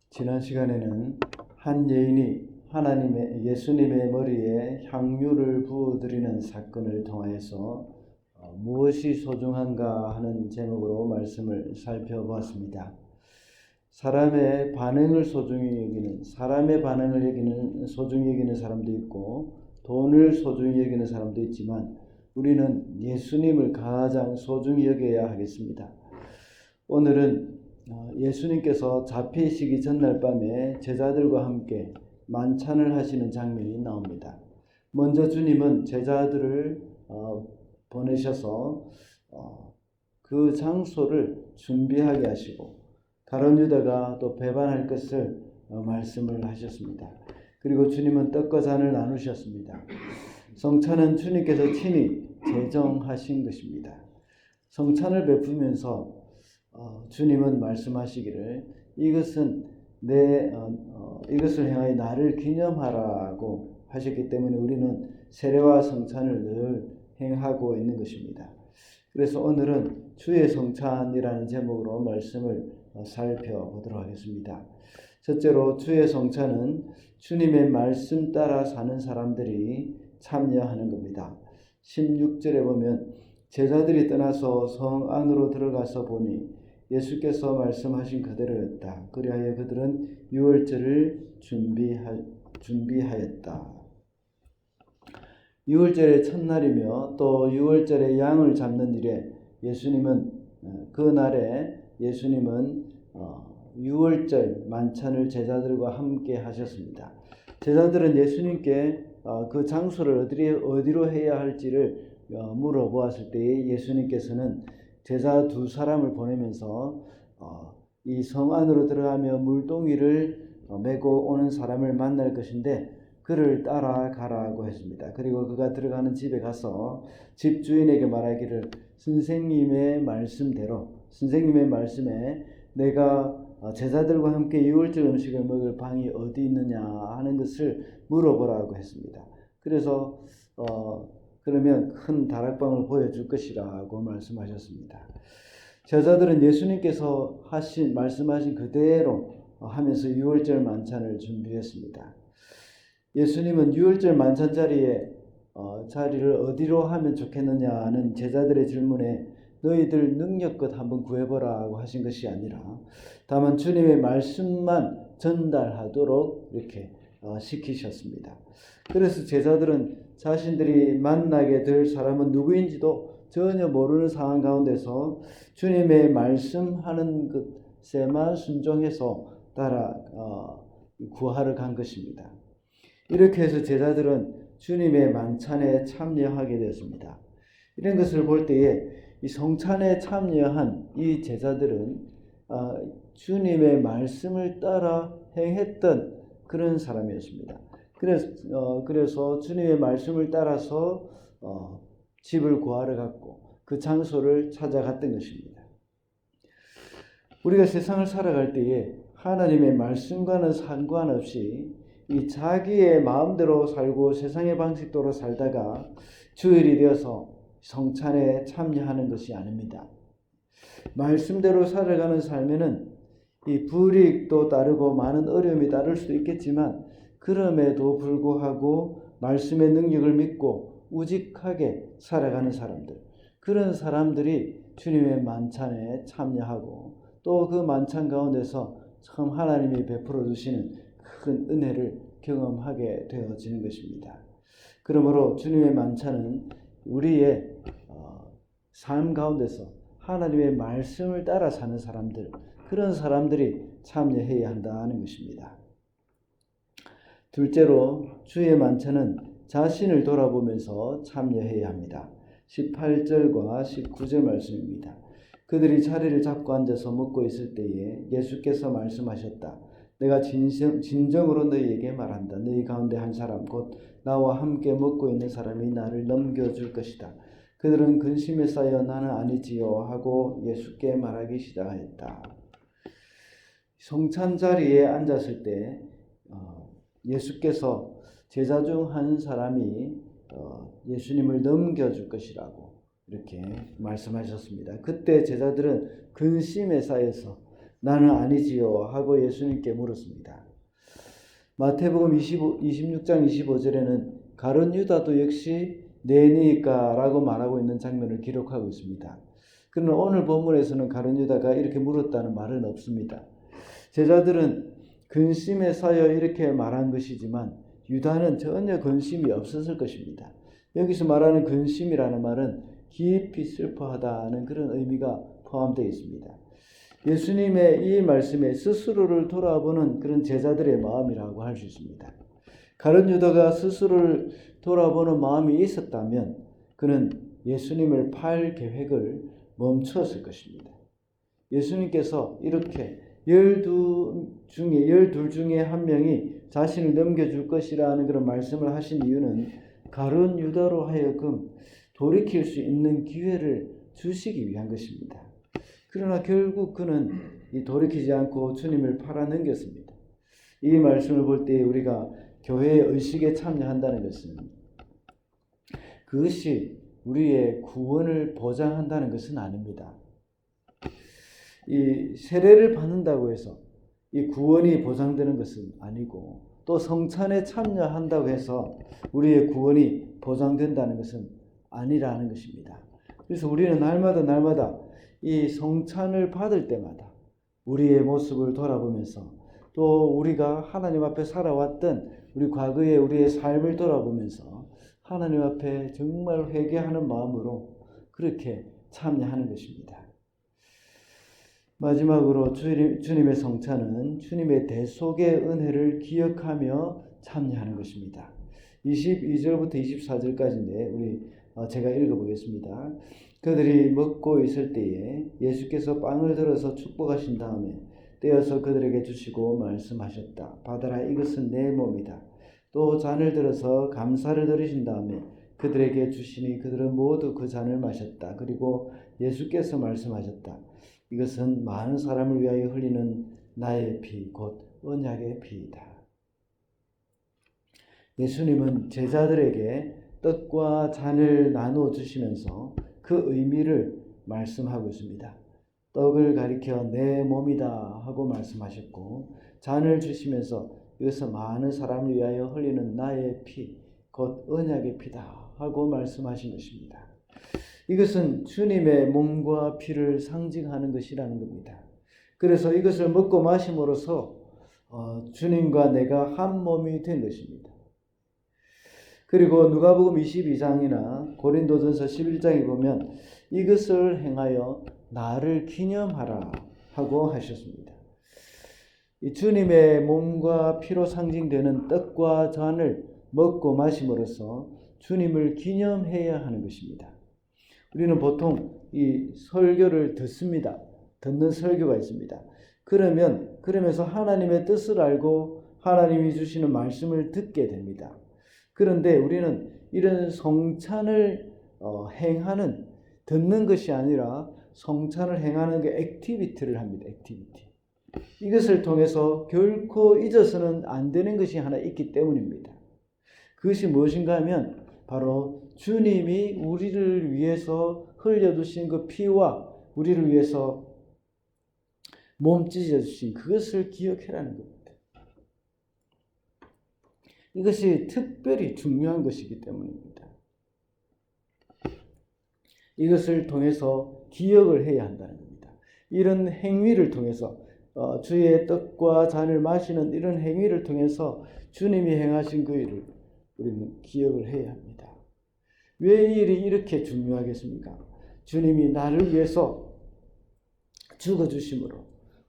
지난 시간에는 한 여인이 예수님의 머리에 향유를 부어드리는 사건을 통하여서 무엇이 소중한가 하는 제목으로 말씀을 살펴보았습니다. 사람의 반응을 소중히 여기는, 소중히 여기는 사람도 있고 돈을 소중히 여기는 사람도 있지만 우리는 예수님을 가장 소중히 여겨야 하겠습니다. 오늘은 예수님께서 잡히시기 전날 밤에 제자들과 함께 만찬을 하시는 장면이 나옵니다. 먼저 주님은 제자들을 보내셔서 그 장소를 준비하게 하시고 가룟 유다가 또 배반할 것을 말씀을 하셨습니다. 그리고 주님은 떡과 잔을 나누셨습니다. 성찬은 주님께서 친히 제정하신 것입니다. 성찬을 베푸면서 주님은 말씀하시기를 이것을 행하여 나를 기념하라고 하셨기 때문에 우리는 세례와 성찬을 늘 행하고 있는 것입니다. 그래서 오늘은 주의 성찬이라는 제목으로 말씀을 살펴보도록 하겠습니다. 첫째로 주의 성찬은 주님의 말씀 따라 사는 사람들이 참여하는 겁니다. 16절에 보면 제자들이 떠나서 성 안으로 들어가서 보니 예수께서 말씀하신 그대로였다. 그리하여 그들은 유월절을 준비하였다. 유월절의 첫날이며 또 유월절의 양을 잡는 일에 그날에 예수님은 유월절 만찬을 제자들과 함께 하셨습니다. 제자들은 예수님께 그 장소를 어디로 해야 할지를 물어보았을 때 예수님께서는 제자 두 사람을 보내면서 이 성 안으로 들어가며 물동이를 메고 오는 사람을 만날 것인데 그를 따라가라고 했습니다. 그리고 그가 들어가는 집에 가서 집주인에게 말하기를 선생님의 말씀에 내가 제자들과 함께 유월절 음식을 먹을 방이 어디 있느냐 하는 것을 물어보라고 했습니다. 그래서 그러면 큰 다락방을 보여줄 것이라고 말씀하셨습니다. 제자들은 예수님께서 말씀하신 그대로 하면서 유월절 만찬을 준비했습니다. 예수님은 유월절 만찬 자리를 어디로 하면 좋겠느냐는 제자들의 질문에 너희들 능력껏 한번 구해보라고 하신 것이 아니라 다만 주님의 말씀만 전달하도록 이렇게 시키셨습니다. 그래서 제자들은 자신들이 만나게 될 사람은 누구인지도 전혀 모르는 상황 가운데서 주님의 말씀하는 것에만 순종해서 따라 구하러 간 것입니다. 이렇게 해서 제자들은 주님의 만찬에 참여하게 되었습니다. 이런 것을 볼 때에 이 성찬에 참여한 이 제자들은 주님의 말씀을 따라 행했던 그런 사람이었습니다. 그래서 주님의 말씀을 따라서 집을 구하러 갔고 그 장소를 찾아갔던 것입니다. 우리가 세상을 살아갈 때에 하나님의 말씀과는 상관없이 이 자기의 마음대로 살고 세상의 방식대로 살다가 주일이 되어서 성찬에 참여하는 것이 아닙니다. 말씀대로 살아가는 삶에는 이 불이익도 따르고 많은 어려움이 따를 수도 있겠지만 그럼에도 불구하고 말씀의 능력을 믿고 우직하게 살아가는 사람들, 그런 사람들이 주님의 만찬에 참여하고 또 그 만찬 가운데서 참 하나님이 베풀어 주시는 큰 은혜를 경험하게 되어지는 것입니다. 그러므로 주님의 만찬은 우리의 삶 가운데서 하나님의 말씀을 따라 사는 사람들, 그런 사람들이 참여해야 한다는 것입니다. 둘째로 주의 만찬은 자신을 돌아보면서 참여해야 합니다. 18절과 19절 말씀입니다. 그들이 자리를 잡고 앉아서 먹고 있을 때에 예수께서 말씀하셨다. 내가 진정으로 너희에게 말한다. 너희 가운데 한 사람 곧 나와 함께 먹고 있는 사람이 나를 넘겨줄 것이다. 그들은 근심에 쌓여 나는 아니지요 하고 예수께 말하기 시작했다. 성찬 자리에 앉았을 때 예수께서 제자 중 한 사람이 예수님을 넘겨줄 것이라고 이렇게 말씀하셨습니다. 그때 제자들은 근심에 쌓여서 나는 아니지요 하고 예수님께 물었습니다. 마태복음 26장 25절에는 가룟 유다도 역시 내니까 라고 말하고 있는 장면을 기록하고 있습니다. 그러나 오늘 본문에서는 가룟 유다가 이렇게 물었다는 말은 없습니다. 제자들은 근심에 쌓여 이렇게 말한 것이지만 유다는 전혀 근심이 없었을 것입니다. 여기서 말하는 근심이라는 말은 깊이 슬퍼하다는 그런 의미가 포함되어 있습니다. 예수님의 이 말씀에 스스로를 돌아보는 그런 제자들의 마음이라고 할 수 있습니다. 가룟 유다가 스스로를 돌아보는 마음이 있었다면 그는 예수님을 팔 계획을 멈췄을 것입니다. 예수님께서 이렇게 12 중에 한 명이 자신을 넘겨줄 것이라는 그런 말씀을 하신 이유는 가룟 유다로 하여금 돌이킬 수 있는 기회를 주시기 위한 것입니다. 그러나 결국 그는 돌이키지 않고 주님을 팔아넘겼습니다. 이 말씀을 볼 때 우리가 교회의 의식에 참여한다는 것은 그것이 우리의 구원을 보장한다는 것은 아닙니다. 이 세례를 받는다고 해서 이 구원이 보장되는 것은 아니고 또 성찬에 참여한다고 해서 우리의 구원이 보장된다는 것은 아니라는 것입니다. 그래서 우리는 날마다 이 성찬을 받을 때마다 우리의 모습을 돌아보면서 또 우리가 하나님 앞에 살아왔던 우리 과거의 우리의 삶을 돌아보면서 하나님 앞에 정말 회개하는 마음으로 그렇게 참여하는 것입니다. 마지막으로 주님의 성찬은 주님의 대속의 은혜를 기억하며 참여하는 것입니다. 22절부터 24절까지인데 제가 읽어보겠습니다. 그들이 먹고 있을 때에 예수께서 빵을 들어서 축복하신 다음에 떼어서 그들에게 주시고 말씀하셨다. 받아라, 이것은 내 몸이다. 또 잔을 들어서 감사를 드리신 다음에 그들에게 주시니 그들은 모두 그 잔을 마셨다. 그리고 예수께서 말씀하셨다. 이것은 많은 사람을 위하여 흘리는 나의 피, 곧 언약의 피이다. 예수님은 제자들에게 떡과 잔을 나누어 주시면서 그 의미를 말씀하고 있습니다. 떡을 가리켜 내 몸이다 하고 말씀하셨고 잔을 주시면서 이것은 많은 사람을 위하여 흘리는 나의 피, 곧 언약의 피다 하고 말씀하신 것입니다. 이것은 주님의 몸과 피를 상징하는 것이라는 겁니다. 그래서 이것을 먹고 마심으로써 주님과 내가 한 몸이 된 것입니다. 그리고 누가복음 22장이나 고린도전서 11장에 보면 이것을 행하여 나를 기념하라 하고 하셨습니다. 이 주님의 몸과 피로 상징되는 떡과 잔을 먹고 마심으로써 주님을 기념해야 하는 것입니다. 우리는 보통 이 설교를 듣습니다. 듣는 설교가 있습니다. 그러면서 하나님의 뜻을 알고 하나님이 주시는 말씀을 듣게 됩니다. 그런데 우리는 이런 성찬을 듣는 것이 아니라 성찬을 행하는 그 액티비티를 합니다. 액티비티. 이것을 통해서 결코 잊어서는 안 되는 것이 하나 있기 때문입니다. 그것이 무엇인가 하면 바로 주님이 우리를 위해서 흘려주신 그 피와 우리를 위해서 몸 찢어주신 그것을 기억해라는 겁니다. 이것이 특별히 중요한 것이기 때문입니다. 이것을 통해서 기억을 해야 한다는 겁니다. 이런 행위를 통해서 주의 떡과 잔을 마시는 이런 행위를 통해서 주님이 행하신 그 일을 우리는 기억을 해야 합니다. 왜 이 일이 이렇게 중요하겠습니까? 주님이 나를 위해서 죽어주심으로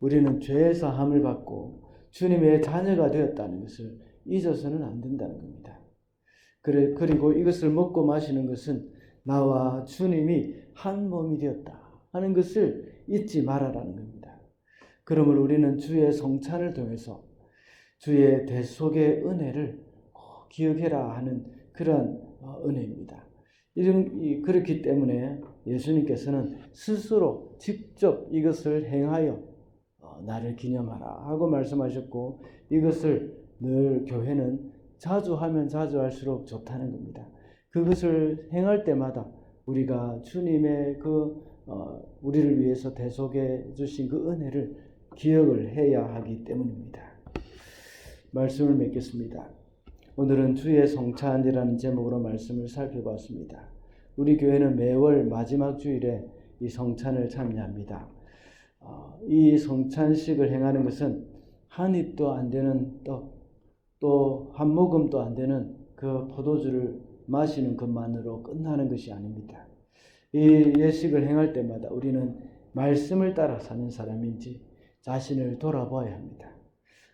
우리는 죄의 사함을 받고 주님의 자녀가 되었다는 것을 잊어서는 안 된다는 겁니다. 그리고 이것을 먹고 마시는 것은 나와 주님이 한 몸이 되었다 하는 것을 잊지 말아라는 겁니다. 그러므로 우리는 주의 성찬을 통해서 주의 대속의 은혜를 기억해라 하는 그러한 은혜입니다. 그렇기 때문에 예수님께서는 스스로 직접 이것을 행하여 나를 기념하라 하고 말씀하셨고 이것을 늘 교회는 자주 하면 자주 할수록 좋다는 겁니다. 그것을 행할 때마다 우리가 주님의 우리를 위해서 대속해 주신 그 은혜를 기억을 해야 하기 때문입니다. 말씀을 맺겠습니다. 오늘은 주의 성찬이라는 제목으로 말씀을 살펴봤습니다. 우리 교회는 매월 마지막 주일에 이 성찬을 참여합니다. 이 성찬식을 행하는 것은 한 입도 안 되는 떡, 또 한 모금도 안 되는 그 포도주를 마시는 것만으로 끝나는 것이 아닙니다. 이 예식을 행할 때마다 우리는 말씀을 따라 사는 사람인지 자신을 돌아봐야 합니다.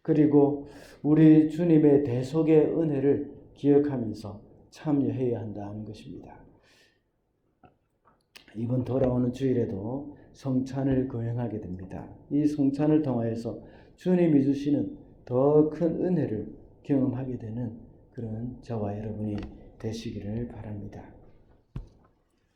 그리고 우리 주님의 대속의 은혜를 기억하면서 참여해야 한다는 것입니다. 이번 돌아오는 주일에도 성찬을 거행하게 됩니다. 이 성찬을 통하여서 주님이 주시는 더 큰 은혜를 경험하게 되는 그런 저와 여러분이 되시기를 바랍니다.